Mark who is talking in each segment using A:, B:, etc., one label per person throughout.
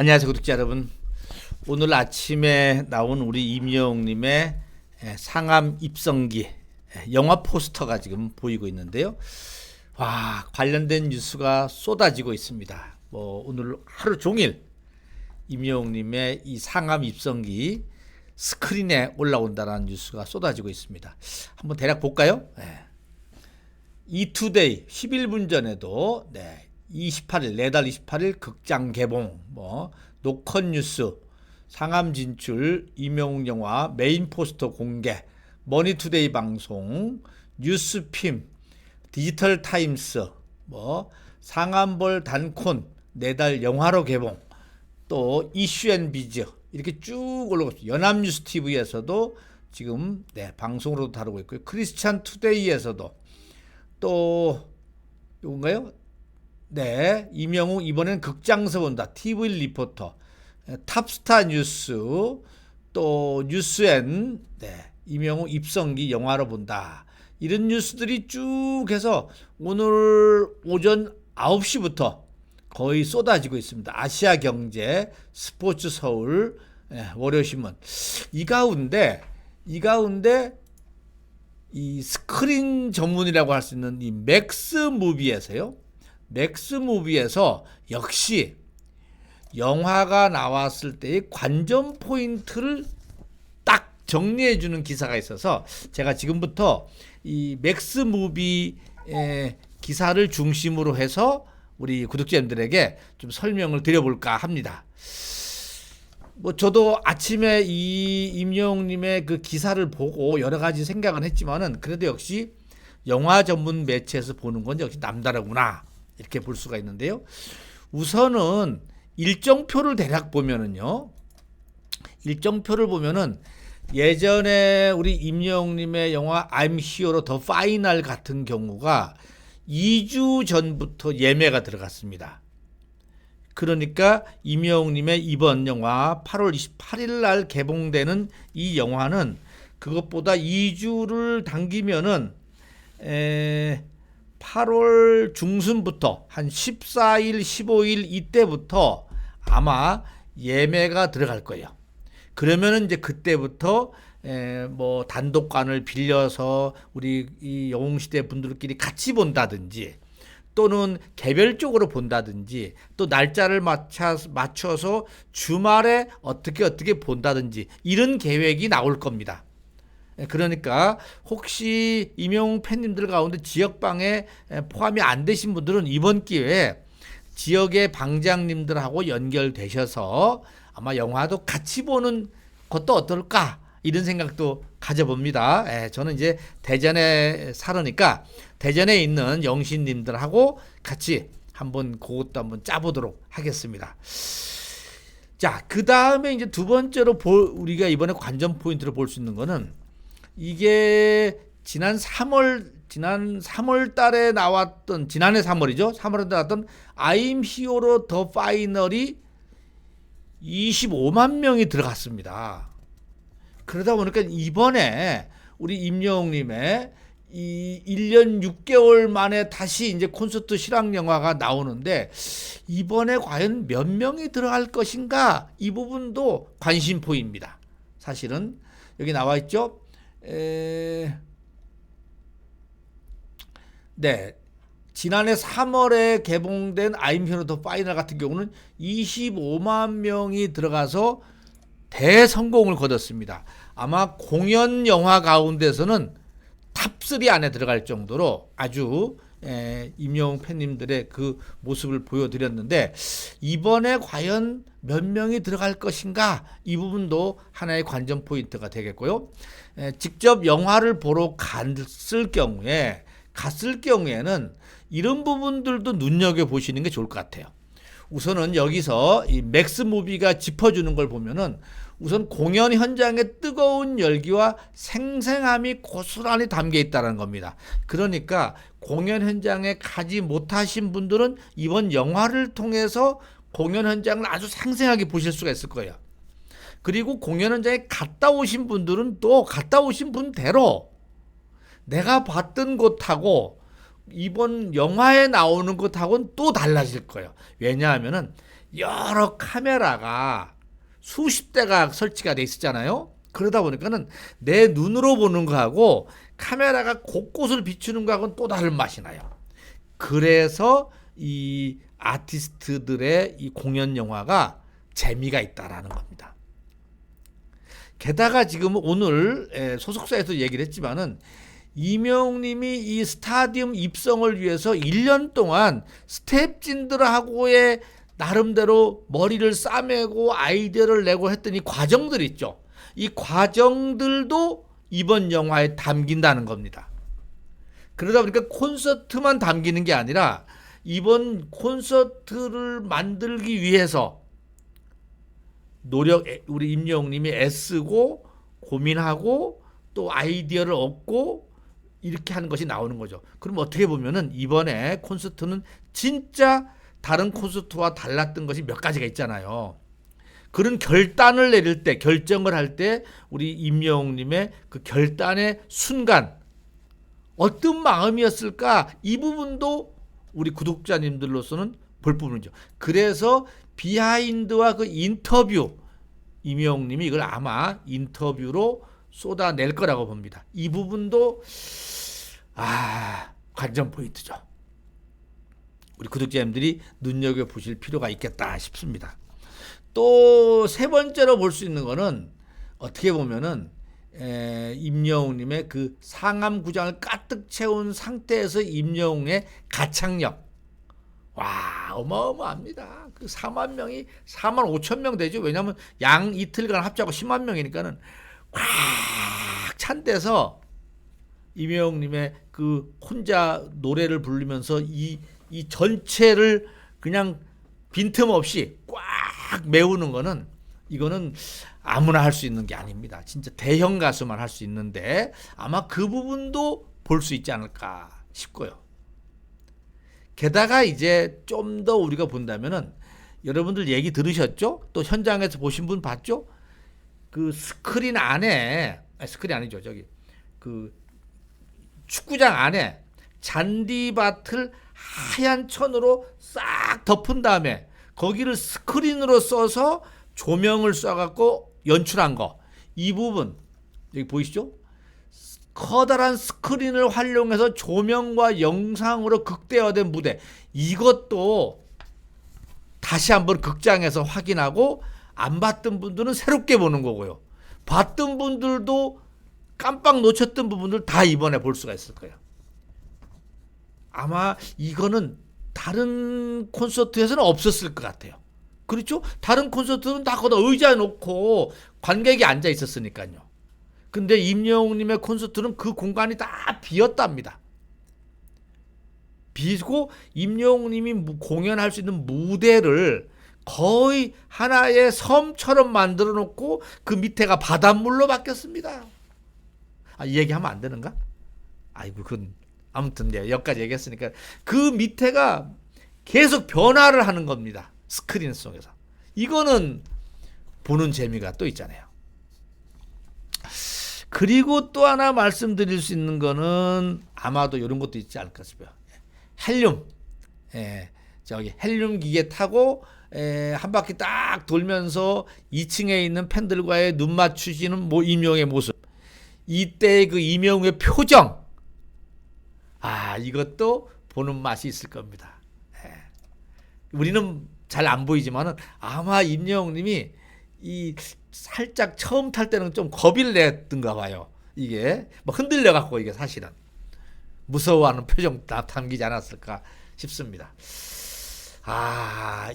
A: 안녕하세요, 구독자 여러분. 오늘 아침에 나온 우리 임영웅님의 상암 입성기 영화 포스터가 지금 보이고 있는데요. 와, 관련된 뉴스가 쏟아지고 있습니다. 오늘 하루 종일 임영웅님의 이 상암 입성기 스크린에 올라온다는 뉴스가 쏟아지고 있습니다. 한번 대략 볼까요? 이투데이 11분 전에도 28일 내달 28일 극장 개봉 노컷 뉴스 상암 진출 임영웅 영화 메인 포스터 공개 머니투데이 방송 뉴스핌 디지털 타임스 상암볼 단콘 내달 영화로 개봉 또 이슈앤비즈 이렇게 쭉 올라오고 있습니다. 연합뉴스 TV에서도 지금 방송으로도 다루고 있고요. 크리스찬 투데이에서도 또 요건가요? 임영웅 이번엔 극장서 본다. TV 리포터, 탑스타 뉴스, 또 뉴스엔 임영웅 입성기 영화로 본다. 이런 뉴스들이 쭉 해서 오늘 오전 9시부터 거의 쏟아지고 있습니다. 아시아경제, 스포츠 서울, 월요신문. 이 가운데 이 스크린 전문이라고 할 수 있는 이 맥스무비에서 역시 영화가 나왔을 때의 관전 포인트를 딱 정리해주는 기사가 있어서 제가 지금부터 이 맥스무비 기사를 중심으로 해서 우리 구독자님들에게 좀 설명을 드려볼까 합니다. 저도 아침에 이 임영웅님의 그 기사를 보고 여러 가지 생각은 했지만은 그래도 역시 영화 전문 매체에서 보는 건 역시 남다르구나 이렇게 볼 수가 있는데요. 우선은 일정표를 대략 보면은요. 일정표를 보면은 예전에 우리 임영웅님의 영화 I'm Hero 더 파이널 같은 경우가 2주 전부터 예매가 들어갔습니다. 그러니까 임영웅님의 이번 영화 8월 28일 날 개봉되는 이 영화는 그것보다 2주를 당기면은 8월 중순부터 한 14일, 15일 이때부터 아마 예매가 들어갈 거예요. 그러면은 이제 그때부터 단독관을 빌려서 우리 이 영웅시대 분들끼리 같이 본다든지 또는 개별적으로 본다든지 또 날짜를 맞춰서 주말에 어떻게 본다든지 이런 계획이 나올 겁니다. 그러니까 혹시 임영웅 팬님들 가운데 지역방에 포함이 안 되신 분들은 이번 기회에 지역의 방장님들하고 연결되셔서 아마 영화도 같이 보는 것도 어떨까 이런 생각도 가져봅니다. 저는 이제 대전에 살으니까 대전에 있는 영신님들하고 같이 그것도 한번 짜보도록 하겠습니다. 자, 그 다음에 이제 두 번째로 우리가 이번에 관전 포인트로 볼 수 있는 거는 이게 지난 3월 달에 나왔던 지난해 3월이죠. 3월에 나왔던 I'm Hero 더 파이널이 25만 명이 들어갔습니다. 그러다 보니까 이번에 우리 임영웅님의 이 1년 6개월 만에 다시 이제 콘서트 실황 영화가 나오는데 이번에 과연 몇 명이 들어갈 것인가 이 부분도 관심포입니다. 사실은 여기 나와 있죠. 지난해 3월에 개봉된 I'm Hero 더 파이널 같은 경우는 25만 명이 들어가서 대성공을 거뒀습니다. 아마 공연 영화 가운데서는 탑3 안에 들어갈 정도로 아주 임영웅 팬님들의 그 모습을 보여드렸는데 이번에 과연 몇 명이 들어갈 것인가 이 부분도 하나의 관전 포인트가 되겠고요. 직접 영화를 보러 갔을 경우에는 이런 부분들도 눈여겨보시는 게 좋을 것 같아요. 우선은 여기서 이 맥스무비가 짚어주는 걸 보면은 우선 공연 현장의 뜨거운 열기와 생생함이 고스란히 담겨 있다는 겁니다. 그러니까 공연 현장에 가지 못하신 분들은 이번 영화를 통해서 공연 현장을 아주 생생하게 보실 수가 있을 거예요. 그리고 공연 현장에 갔다 오신 분들은 또 갔다 오신 분대로 내가 봤던 곳하고 이번 영화에 나오는 것하고는 또 달라질 거예요. 왜냐하면은 여러 카메라가 수십 대가 설치가 돼 있었잖아요. 그러다 보니까는 내 눈으로 보는 거하고 카메라가 곳곳을 비추는 거하고는 또 다른 맛이 나요. 그래서 이 아티스트들의 이 공연 영화가 재미가 있다라는 겁니다. 게다가 지금 오늘 소속사에서 얘기를 했지만은 이명님이 이 스타디움 입성을 위해서 1년 동안 스태프진들하고의 나름대로 머리를 싸매고 아이디어를 내고 했던 이 과정들 있죠. 이 과정들도 이번 영화에 담긴다는 겁니다. 그러다 보니까 콘서트만 담기는 게 아니라 이번 콘서트를 만들기 위해서 우리 임영웅님이 애쓰고 고민하고 또 아이디어를 얻고 이렇게 하는 것이 나오는 거죠. 그럼 어떻게 보면은 이번에 콘서트는 진짜 다른 콘서트와 달랐던 것이 몇 가지가 있잖아요. 그런 결단을 내릴 때, 결정을 할 때 우리 임영웅님의 그 결단의 순간 어떤 마음이었을까? 이 부분도 우리 구독자님들로서는 볼 부분이죠. 그래서 비하인드와 그 인터뷰, 임영웅님이 이걸 아마 인터뷰로 쏟아낼 거라고 봅니다. 이 부분도 관전 포인트죠. 우리 구독자님들이 눈여겨보실 필요가 있겠다 싶습니다. 또 세 번째로 볼 수 있는 거는 어떻게 보면은 임영웅님의 그 상암 구장을 가득 채운 상태에서 임영웅의 가창력, 와 어마어마합니다. 그 4만 명이 4만 5천 명 되죠. 왜냐하면 양 이틀간 합치고 10만 명이니까는 꽉 찬 데서 임영웅님의 그 혼자 노래를 부르면서 이 전체를 그냥 빈틈없이 꽉 메우는 거는 이거는 아무나 할 수 있는 게 아닙니다. 진짜 대형 가수만 할 수 있는데 아마 그 부분도 볼 수 있지 않을까 싶고요. 게다가 이제 좀 더 우리가 본다면은 여러분들 얘기 들으셨죠? 또 현장에서 보신 분 봤죠? 그 스크린 안에 스크린 아니죠. 저기 그 축구장 안에 잔디밭을 하얀 천으로 싹 덮은 다음에 거기를 스크린으로 써서 조명을 쏴갖고 연출한 거. 이 부분 여기 보이시죠? 커다란 스크린을 활용해서 조명과 영상으로 극대화된 무대. 이것도 다시 한번 극장에서 확인하고 안 봤던 분들은 새롭게 보는 거고요. 봤던 분들도 깜빡 놓쳤던 부분들 다 이번에 볼 수가 있을 거예요. 아마 이거는 다른 콘서트에서는 없었을 것 같아요. 그렇죠? 다른 콘서트는 다 거기다 의자 놓고 관객이 앉아 있었으니까요. 근데 임영웅님의 콘서트는 그 공간이 다 비었답니다. 비고 임영웅님이 공연할 수 있는 무대를 거의 하나의 섬처럼 만들어 놓고 그 밑에가 바닷물로 바뀌었습니다. 이 얘기하면 안 되는가? 아이고, 그건 아무튼 여기까지 얘기했으니까 그 밑에가 계속 변화를 하는 겁니다. 스크린 속에서. 이거는 보는 재미가 또 있잖아요. 그리고 또 하나 말씀드릴 수 있는 거는 아마도 이런 것도 있지 않을까 싶어요. 헬륨. 저기 헬륨 기계 타고 한 바퀴 딱 돌면서 2층에 있는 팬들과의 눈 맞추시는 임영웅의 모습. 이때 그 임영웅의 표정. 이것도 보는 맛이 있을 겁니다. 우리는 잘 안 보이지만은 아마 임영웅님이 이 살짝 처음 탈 때는 좀 겁을 냈던가 봐요. 이게 뭐 흔들려 갖고 이게 사실은 무서워하는 표정 다 담기지 않았을까 싶습니다.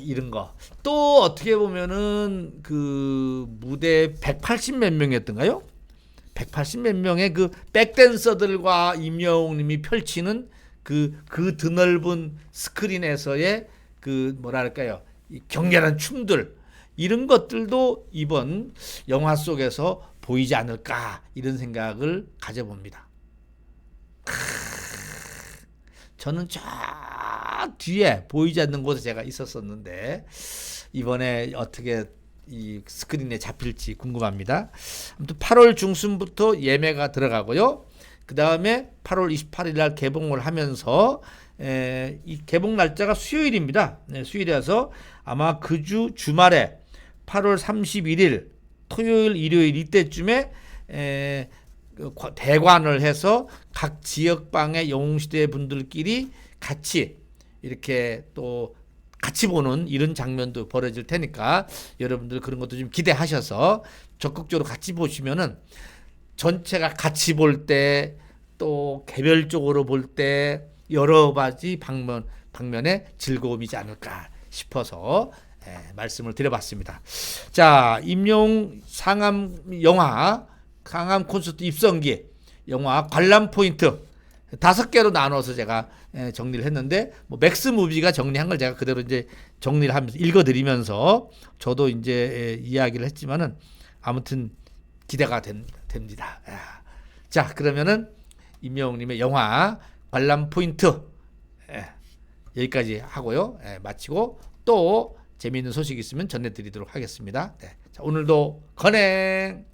A: 이런 거. 또 어떻게 보면은 그 무대 180 몇 명이었던가요? 180 몇 명의 그 백댄서들과 임영웅님이 펼치는 그 드넓은 스크린에서의 그 뭐랄까요, 이 격렬한 춤들, 이런 것들도 이번 영화 속에서 보이지 않을까, 이런 생각을 가져봅니다. 저는 저 뒤에 보이지 않는 곳에 제가 있었었는데 이번에 어떻게 이 스크린에 잡힐지 궁금합니다. 아무튼 8월 중순부터 예매가 들어가고요. 그 다음에 8월 28일 날 개봉을 하면서 이 개봉 날짜가 수요일입니다. 네, 수요일이라서 아마 그 주말에 8월 31일 토요일 일요일 이때쯤에 대관을 해서 각 지역방의 영웅시대 분들끼리 같이 이렇게 또 같이 보는 이런 장면도 벌어질 테니까 여러분들 그런 것도 좀 기대하셔서 적극적으로 같이 보시면은 전체가 같이 볼 때 또 개별적으로 볼 때 여러 가지 방면의 즐거움이지 않을까 싶어서 말씀을 드려봤습니다. 자, 임영웅 상암 영화 강암 콘서트 입성기 영화 관람 포인트 5개로 나눠서 제가 정리를 했는데 뭐 맥스 무비가 정리한 걸 제가 그대로 이제 정리를 하면서 읽어드리면서 저도 이제 이야기를 했지만은 아무튼 기대가 됩니다. 자, 그러면은 임영웅님의 영화 관람 포인트 여기까지 하고요. 마치고 또 재미있는 소식 있으면 전해드리도록 하겠습니다. 자, 오늘도 건행.